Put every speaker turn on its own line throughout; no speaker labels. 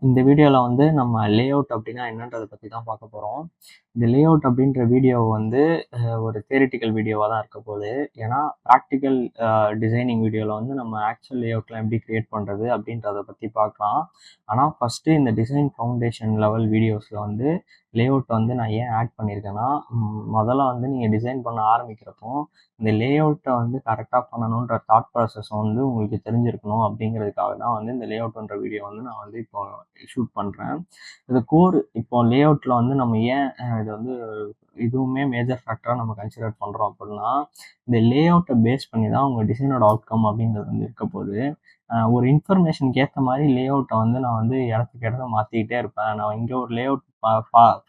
இந்த வீடியோவில் வந்து நம்ம லேஅவுட் அப்படின்னா என்னன்றதை பற்றி தான் பார்க்க போகிறோம். இந்த லேஅவுட் அப்படின்ற வீடியோ வந்து ஒரு தியரிட்டிக்கல் வீடியோவாக தான் இருக்க போகுது. ஏன்னா ப்ராக்டிக்கல் டிசைனிங் வீடியோவில் வந்து நம்ம ஆக்சுவல் லேஅவுட்லாம் எப்படி க்ரியேட் பண்ணுறது அப்படின்றத பற்றி பார்க்கலாம். ஆனால் ஃபஸ்ட்டு இந்த டிசைன் ஃபவுண்டேஷன் லெவல் வீடியோஸில் வந்து லேஅவுட் வந்து நான் ஏன் ஆட் பண்ணியிருக்கேன்னா, முதல்ல வந்து நீங்கள் டிசைன் பண்ண ஆரம்பிக்கிறப்போ இந்த லேஅவுட்டை வந்து கரெக்டாக பண்ணணுன்ற தாட் ப்ராசஸ் வந்து உங்களுக்கு தெரிஞ்சிருக்கணும் அப்படிங்கிறதுக்காக தான் வந்து இந்த லேஅவுட்ன்ற வீடியோ வந்து நான் வந்து இப்போ ஷூட் பண்ணுறேன். இது இப்போ லேஅவுட்டில் வந்து நம்ம ஏன் இது வந்து இதுவுமே மேஜர் ஃபேக்டராக நம்ம கன்சிடர் பண்ணுறோம் அப்படின்னா, இந்த லேஅவுட்டை பேஸ் பண்ணி தான் உங்கள் டிசைனோட அவுட்கம் அப்படிங்கிறது வந்து இருக்க போகுது. ஒரு இன்ஃபர்மேஷனுக்கு ஏற்ற மாதிரி லேஅவுட்டை வந்து நான் வந்து இடத்துக்கு இடத்த மாற்றிக்கிட்டே இருப்பேன். நான் இங்கே ஒரு லேஅவுட்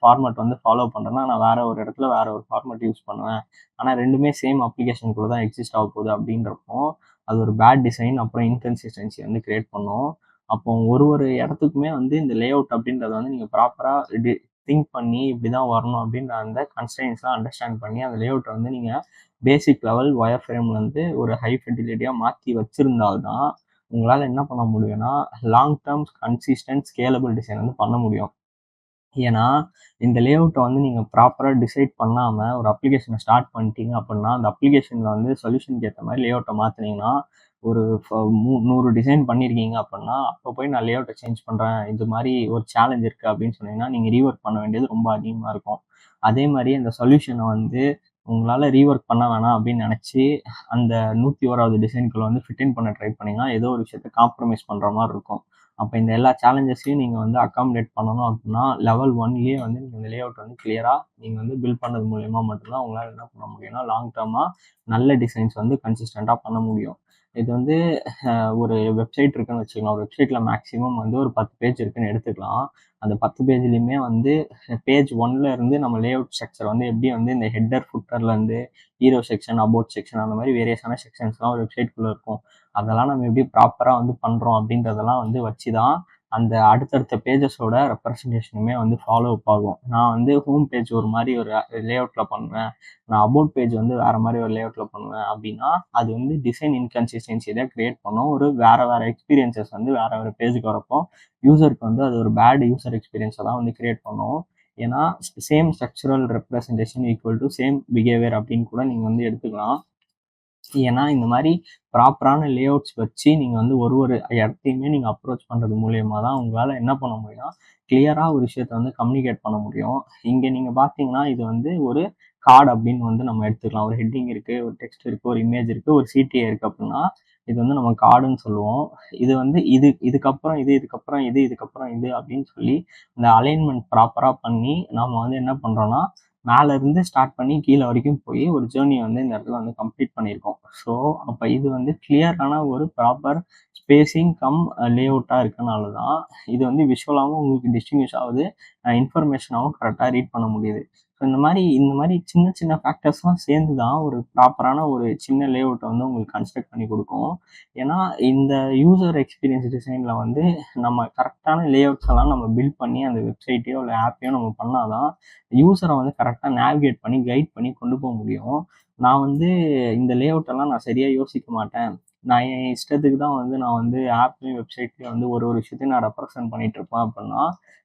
ஃபார்மேட் வந்து ஃபாலோ பண்ணுறேன்னா, நான் வேறு ஒரு இடத்துல வேறு ஒரு ஃபார்மேட் யூஸ் பண்ணுவேன். ஆனால் ரெண்டுமே சேம் அப்ளிகேஷனுக்குள்ள தான் எக்ஸிஸ்ட் ஆக போகுது அப்படின்றப்போ, அது ஒரு பேட் டிசைன் அப்புறம் இன்கன்சிஸ்டன்சி வந்து கிரியேட் பண்ணும். அப்போ ஒரு இடத்துக்குமே வந்து இந்த லேஅவுட் அப்படின்றத வந்து நீங்கள் ப்ராப்பராக திங்க் பண்ணி இப்படி தான் வரணும் அப்படின்ற அந்த கன்ஸ்ட்ரெயின்ஸ்லாம் அண்டர்ஸ்டாண்ட் பண்ணி அந்த லேஅவுட்டை வந்து நீங்கள் பேசிக் லெவல் ஒயர் ஃப்ரேம்லேருந்து ஒரு ஹை ஃபெர்டிலிட்டியாக மாற்றி வச்சுருந்தால்தான் உங்களால் என்ன பண்ண முடியும்னா long term consistent scalable design வந்து பண்ண முடியும். ஏன்னா இந்த லேஅவுட்டை வந்து நீங்கள் ப்ராப்பராக டிசைட் பண்ணாமல் ஒரு அப்ளிகேஷனை ஸ்டார்ட் பண்ணிட்டீங்க அப்படின்னா அந்த அப்ளிகேஷனில் வந்து சொல்யூஷனுக்கு ஏற்ற மாதிரி லேஅவுட்டை மாற்றினீங்கன்னா ஒரு 100 டிசைன் பண்ணியிருக்கீங்க அப்படின்னா அப்போ போய் நான் லேஅவுட்டை சேஞ்ச் பண்ணுறேன், இது மாதிரி ஒரு சேலஞ்ச் இருக்குது அப்படின்னு சொன்னீங்கன்னா நீங்கள் ரீஒர்க் பண்ண வேண்டியது ரொம்ப அதிகமாக இருக்கும். அதே மாதிரி அந்த சொல்யூஷனை வந்து உங்களால் ரீஒர்க் பண்ண வேணாம் அப்படின்னு நினச்சி அந்த 101வது டிசைனுக்குள்ள வந்து ஃபிட்டின் பண்ண ட்ரை பண்ணிங்கன்னா ஏதோ ஒரு விஷயத்தை காம்ப்ரமைஸ் பண்ணுற மாதிரி இருக்கும். அப்போ இந்த எல்லா சேலஞ்சஸையும் நீங்கள் வந்து அக்காமடேட் பண்ணணும் அப்படின்னா லெவல் 1லேயே வந்து நீங்கள் இந்த லேஅவுட் வந்து கிளியராக நீங்கள் வந்து பில்ட் பண்ணது மூலயமா மட்டும்தான் உங்களால் என்ன பண்ண முடியும்னா லாங் டேர்மாக நல்ல டிசைன்ஸ் வந்து கன்சிஸ்டண்ட்டாக பண்ண முடியும். இது வந்து ஒரு வெப்சைட் இருக்குன்னு வச்சுக்கலாம். ஒரு வெப்சைட்டில் மேக்ஸிமம் வந்து ஒரு 10 பேஜ் இருக்குன்னு எடுத்துக்கலாம். அந்த 10 பேஜ்லையுமே வந்து பேஜ் 1ல இருந்து நம்ம லேஅவுட் ஸ்ட்ரக்சர் வந்து எப்படி வந்து இந்த ஹெட்டர் ஃபுட்டர்லேருந்து ஹீரோ செக்ஷன், அபவுட் செக்ஷன் அந்த மாதிரி வேரியஸான செக்ஷன்ஸ்லாம் ஒரு வெப்சைட்குள்ளே இருக்கும். அதெல்லாம் நம்ம எப்படி ப்ராப்பராக வந்து பண்ணுறோம் அப்படின்றதெல்லாம் வந்து வச்சு தான் அந்த அடுத்தடுத்த பேஜஸோட ரெப்ரசன்டேஷனுமே வந்து ஃபாலோ அப் ஆகும். நான் வந்து ஹோம் பேஜ் ஒரு மாதிரி ஒரு லேஅவுட்டில் பண்ணுவேன், நான் அபவுட் பேஜ் வந்து வேறு மாதிரி ஒரு லேஅவுட்டில் பண்ணுவேன் அப்படின்னா அது வந்து டிசைன் இன்கன்சிஸ்டன்சி தான் க்ரியேட் பண்ணும். ஒரு வேறு எக்ஸ்பீரியன்சஸ் வந்து வேறு பேஜுக்கு வரப்போ யூசருக்கு வந்து அது ஒரு பேட் யூசர் எக்ஸ்பீரியன்ஸை தான் வந்து க்ரியேட் பண்ணும். ஏன்னா same structural representation equal to same behaviour அப்படின்னு கூட நீங்கள் வந்து எடுத்துக்கலாம். ஏன்னா இந்த மாதிரி ப்ராப்பரான லேஅவுட்ஸ் வச்சு நீங்கள் வந்து ஒரு இடத்தையுமே நீங்கள் அப்ரோச் பண்ணுறது மூலயமா தான் உங்களால் என்ன பண்ண முடியும்னா கிளியராக ஒரு விஷயத்த வந்து கம்யூனிகேட் பண்ண முடியும். இங்கே நீங்கள் பார்த்தீங்கன்னா இது வந்து ஒரு கார்டு அப்படின்னு வந்து நம்ம எடுத்துக்கலாம். ஒரு ஹெட்டிங் இருக்குது, ஒரு டெக்ஸ்ட் இருக்குது, ஒரு இமேஜ் இருக்குது, ஒரு சிடிஏ இருக்குது அப்படின்னா இது வந்து நம்ம கார்டுன்னு சொல்லுவோம். இது வந்து இதுக்கப்புறம் இதுக்கப்புறம் இதுக்கப்புறம் இது அப்படின்னு சொல்லி இந்த அலைன்மெண்ட் ப்ராப்பராக பண்ணி நம்ம வந்து என்ன பண்ணுறோன்னா மேலே இருந்து ஸ்டார்ட் பண்ணி கீழே வரைக்கும் போய் ஒரு ஜேர்னியை வந்து இந்த இடத்துல வந்து கம்ப்ளீட் பண்ணியிருக்கோம். ஸோ அப்போ இது வந்து கிளியரான ஒரு ப்ராப்பர் ஸ்பேசிங் கம் லேஅவுட்டாக இருக்கனால தான் இது வந்து விஷுவலாகவும் உங்களுக்கு டிஸ்டிங்விஷ் ஆகுது, இன்ஃபர்மேஷனாகவும் கரெக்டாக ரீட் பண்ண முடியுது. ஸோ இந்த மாதிரி சின்ன சின்ன ஃபேக்டர்ஸ்லாம் சேர்ந்து தான் ஒரு ப்ராப்பரான ஒரு சின்ன லேஅவுட்டை வந்து உங்களுக்கு கன்ஸ்ட்ரக்ட் பண்ணி கொடுக்கும். ஏன்னா இந்த யூசர் எக்ஸ்பீரியன்ஸ் டிசைனில் வந்து நம்ம கரெக்டான லேஅவுட்ஸ் எல்லாம் நம்ம பில்ட் பண்ணி அந்த வெப்சைட்டையோ இல்லை ஆப்பையோ நம்ம பண்ணாதான் யூசரை வந்து கரெக்டாக நேவிகேட் பண்ணி கைட் பண்ணி கொண்டு போக முடியும். நான் வந்து இந்த லேஅவுட்டெல்லாம் நான் சரியாக யோசிக்க மாட்டேன், நான் என் இஷ்டத்துக்கு தான் வந்து நான் வந்து ஆப்லேயும் வெப்சைட்லேயும் வந்து ஒரு விஷயத்தையும் நான் ரெப்ரசன்ட் பண்ணிட்டு இருப்பேன் அப்படின்னா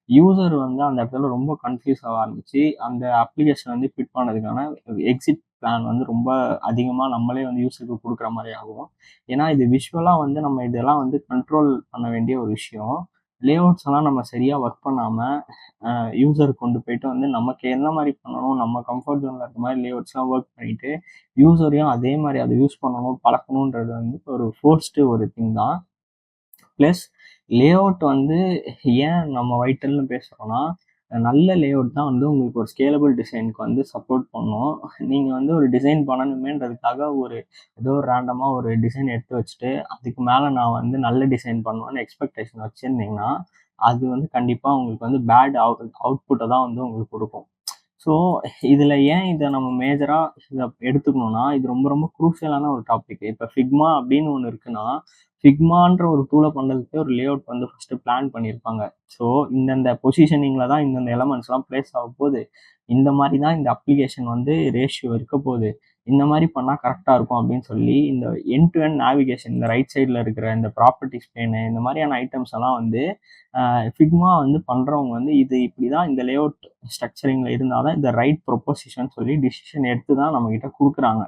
யூசர் வந்து அந்த இடத்துல ரொம்ப கன்ஃபியூஸ் ஆக ஆரம்பிச்சு அந்த அப்ளிகேஷன் வந்து ஃபிட் பண்ணதுக்கான எக்ஸிட் பிளான் வந்து ரொம்ப அதிகமாக நம்மளே வந்து யூசருக்கு கொடுக்குற மாதிரி ஆகும். ஏன்னா இது விஷுவலாக வந்து நம்ம இதெல்லாம் வந்து கண்ட்ரோல் பண்ண வேண்டிய ஒரு விஷயம். லேஅவுட்ஸ் எல்லாம் நம்ம சரியாக ஒர்க் பண்ணாமல் யூசருக்கு கொண்டு போயிட்டு வந்து நமக்கு என்ன மாதிரி பண்ணணும், நம்ம கம்ஃபர்ட் ஜோனில் இருக்க மாதிரி லேஅவுட்ஸ்லாம் ஒர்க் பண்ணிட்டு யூசரையும் அதே மாதிரி அதை யூஸ் பண்ணணும் பழக்கணுன்றது வந்து ஒரு ஃபோர்ஸ்டு ஒரு திங் தான். ப்ளஸ் லேஅவுட் வந்து ஏன் நம்ம வைட்டல்னு பேசுகிறோன்னா நல்ல லேஅவுட் தான் வந்து உங்களுக்கு ஒரு ஸ்கேலபிள் டிசைனுக்கு வந்து சப்போர்ட் பண்ணும். நீங்கள் வந்து ஒரு டிசைன் பண்ணணுமேன்றதுக்காக ஏதோ ஒரு ரேண்டமாக ஒரு டிசைன் எடுத்து வச்சுட்டு அதுக்கு மேலே நான் வந்து நல்ல டிசைன் பண்ணுவேன்னு எக்ஸ்பெக்டேஷன் வச்சுருந்தீங்கன்னா அது வந்து கண்டிப்பாக உங்களுக்கு வந்து பேட் அவுட்புட்டை தான் வந்து உங்களுக்கு கொடுக்கும். ஸோ இதில் ஏன் இதை நம்ம மேஜராக இதை எடுத்துக்கணும்னா இது ரொம்ப ரொம்ப குரூஷியலான ஒரு டாபிக். இப்போ ஃபிக்மா அப்படின்னு ஒன்று இருக்குன்னா ஃபிக்மான்ற ஒரு டூலை பண்ணுறதுக்கே ஒரு லேஅவுட் வந்து ஃபஸ்ட்டு பிளான் பண்ணியிருப்பாங்க. ஸோ இந்தந்த பொசிஷனிங்கில் தான் இந்தந்த எலமெண்ட்ஸ்லாம் பிளேஸ் ஆக போகுது, இந்த மாதிரி தான் இந்த அப்ளிகேஷன் வந்து ரேஷியோ இருக்க போகுது, இந்த மாதிரி பண்ணால் கரெக்டாக இருக்கும் அப்படின்னு சொல்லி இந்த எண்ட் டு எண்ட் நேவிகேஷன், இந்த ரைட் சைடில் இருக்கிற இந்த ப்ராப்பர்ட்டிஸ் பேனு, இந்த மாதிரியான ஐட்டம்ஸ் எல்லாம் வந்து ஃபிக்மா வந்து பண்ணுறவங்க வந்து இது இப்படி தான் இந்த லேஅவுட் ஸ்ட்ரக்சரிங்கில் இருந்தால் தான் இந்த ரைட் ப்ரொப்போசிஷன் சொல்லி டிசிஷன் எடுத்து தான் நம்மக்கிட்ட கொடுக்குறாங்க.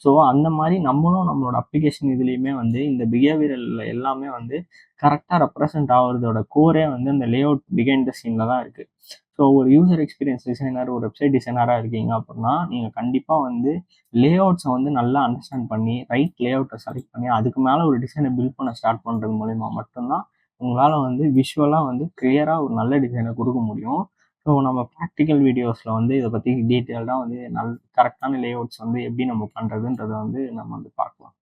ஸோ அந்த மாதிரி நம்மளும் நம்மளோட அப்ளிகேஷன் இதுலேயுமே வந்து இந்த பிஹேவியரல் எல்லாமே வந்து கரெக்டாக ரெப்ரசன்ட் ஆகிறதோட கோரே வந்து இந்த லேஅவுட் பிஹைண்ட் த சீனில் தான் இருக்குது. ஸோ ஒரு யூசர் எக்ஸ்பீரியன்ஸ் டிசைனர், ஒரு வெப்சைட் டிசைனராக இருக்கீங்க அப்படின்னா நீங்கள் கண்டிப்பாக வந்து லேஅவுட்ஸை வந்து நல்லா அண்டர்ஸ்டாண்ட் பண்ணி ரைட் லேஅவுட்டை செலக்ட் பண்ணி அதுக்கு மேலே ஒரு டிசைனை பில்ட் பண்ண ஸ்டார்ட் பண்ணுறது மூலிமா மட்டும்தான் உங்களால் வந்து விஷுவலாக வந்து கிளியராக ஒரு நல்ல டிசைனை கொடுக்க முடியும். ஸோ நம்ம ப்ராக்டிக்கல் வீடியோஸில் வந்து இதை பற்றி டீட்டெயில்டாக வந்து கரெக்டான லேஅவுட்ஸ் வந்து எப்படி நம்ம பண்ணுறதுன்றதை வந்து நம்ம வந்து பார்க்கலாம்.